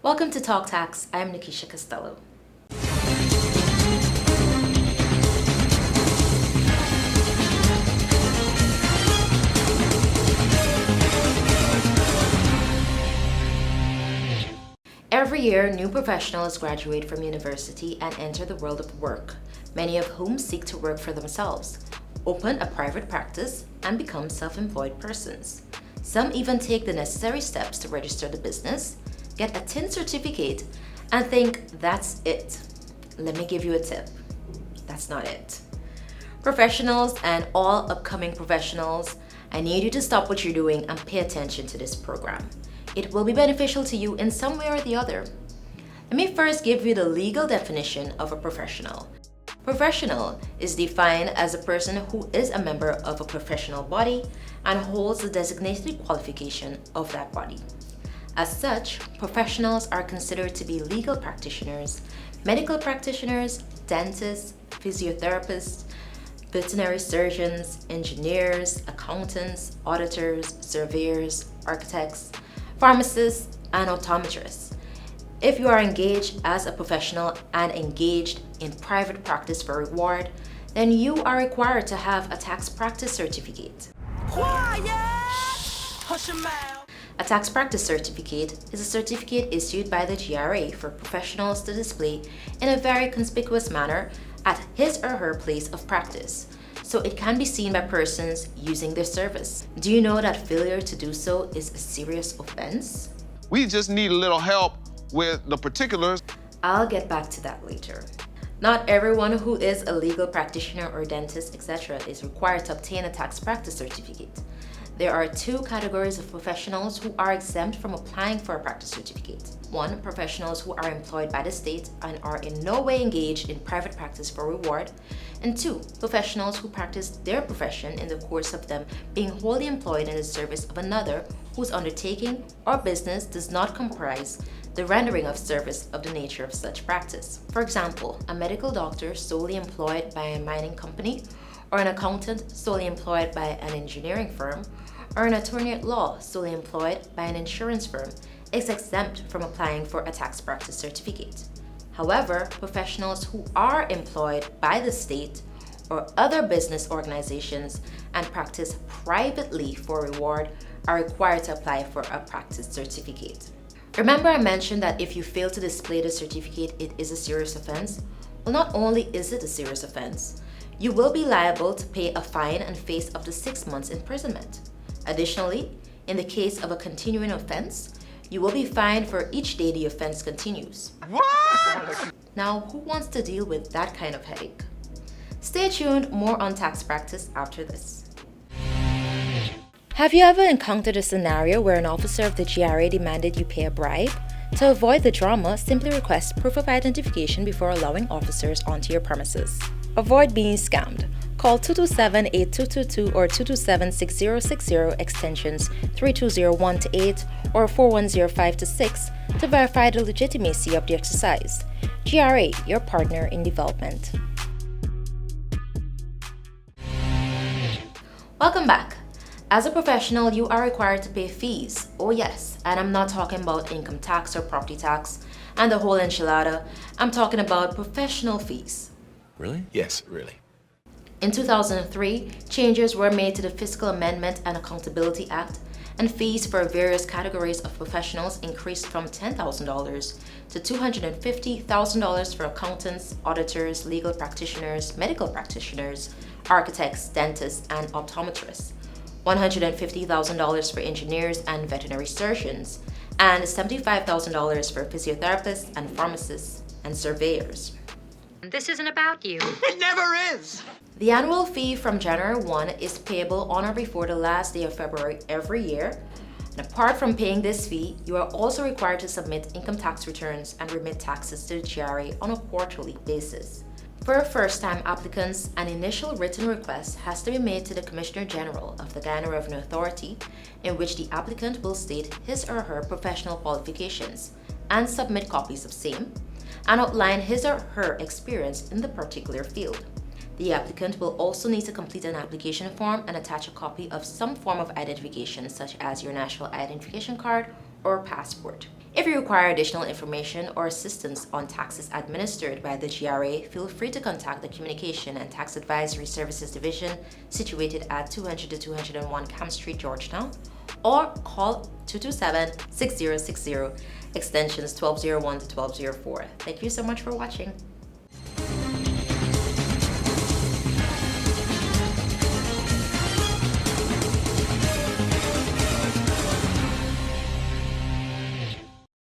Welcome to Talk Tax. I'm Nikeshia Castello. Every year, new professionals graduate from university and enter the world of work, many of whom seek to work for themselves, open a private practice, and become self-employed persons. Some even take the necessary steps to register the business, get a TIN certificate, and think that's it. Let me give you a tip. That's not it. Professionals and all upcoming professionals, I need you to stop what you're doing and pay attention to this program. It will be beneficial to you in some way or the other. Let me first give you the legal definition of a professional. Professional is defined as a person who is a member of a professional body and holds the designated qualification of that body. As such, professionals are considered to be legal practitioners, medical practitioners, dentists, physiotherapists, veterinary surgeons, engineers, accountants, auditors, surveyors, architects, pharmacists, and optometrists. If you are engaged as a professional and engaged in private practice for reward, then you are required to have a tax practice certificate. Quiet! Hush your mouth. A tax practice certificate is a certificate issued by the GRA for professionals to display in a very conspicuous manner at his or her place of practice, so it can be seen by persons using their service. Do you know that failure to do so is a serious offense? We just need a little help with the particulars. I'll get back to that later. Not everyone who is a legal practitioner or dentist, etc., is required to obtain a tax practice certificate. There are two categories of professionals who are exempt from applying for a practice certificate. One, professionals who are employed by the state and are in no way engaged in private practice for reward. And two, professionals who practice their profession in the course of them being wholly employed in the service of another whose undertaking or business does not comprise the rendering of service of the nature of such practice. For example, a medical doctor solely employed by a mining company, or an accountant solely employed by an engineering firm, or an attorney at law solely employed by an insurance firm is exempt from applying for a tax practice certificate. However, professionals who are employed by the state or other business organizations and practice privately for reward are required to apply for a practice certificate. Remember I mentioned that if you fail to display the certificate, it is a serious offense? Well, not only is it a serious offense, you will be liable to pay a fine and face up to 6 months imprisonment. Additionally, in the case of a continuing offense, you will be fined for each day the offense continues. What? Now, who wants to deal with that kind of headache? Stay tuned, more on tax practice after this. Have you ever encountered a scenario where an officer of the GRA demanded you pay a bribe? To avoid the drama, simply request proof of identification before allowing officers onto your premises. Avoid being scammed. Call 227-8222 or 227-6060 extensions 3201-8 or 4105-6 to verify the legitimacy of the exercise. GRA, your partner in development. Welcome back. As a professional, you are required to pay fees. Oh yes, and I'm not talking about income tax or property tax and the whole enchilada. I'm talking about professional fees. Really? Yes, really. In 2003, changes were made to the Fiscal Amendment and Accountability Act, and fees for various categories of professionals increased from $10,000 to $250,000 for accountants, auditors, legal practitioners, medical practitioners, architects, dentists, and optometrists, $150,000 for engineers and veterinary surgeons, and $75,000 for physiotherapists and pharmacists and surveyors. This isn't about you. It never is! The annual fee from January 1 is payable on or before the last day of February every year. And apart from paying this fee, you are also required to submit income tax returns and remit taxes to the GRA on a quarterly basis. For first-time applicants, an initial written request has to be made to the Commissioner General of the Guyana Revenue Authority, in which the applicant will state his or her professional qualifications and submit copies of same, and outline his or her experience in the particular field. The applicant will also need to complete an application form and attach a copy of some form of identification, such as your national identification card or passport. If you require additional information or assistance on taxes administered by the GRA, feel free to contact the Communication and Tax Advisory Services Division situated at 200-201 Camp Street, Georgetown, or call 227-6060, extensions 1201 to 1204. Thank you so much for watching.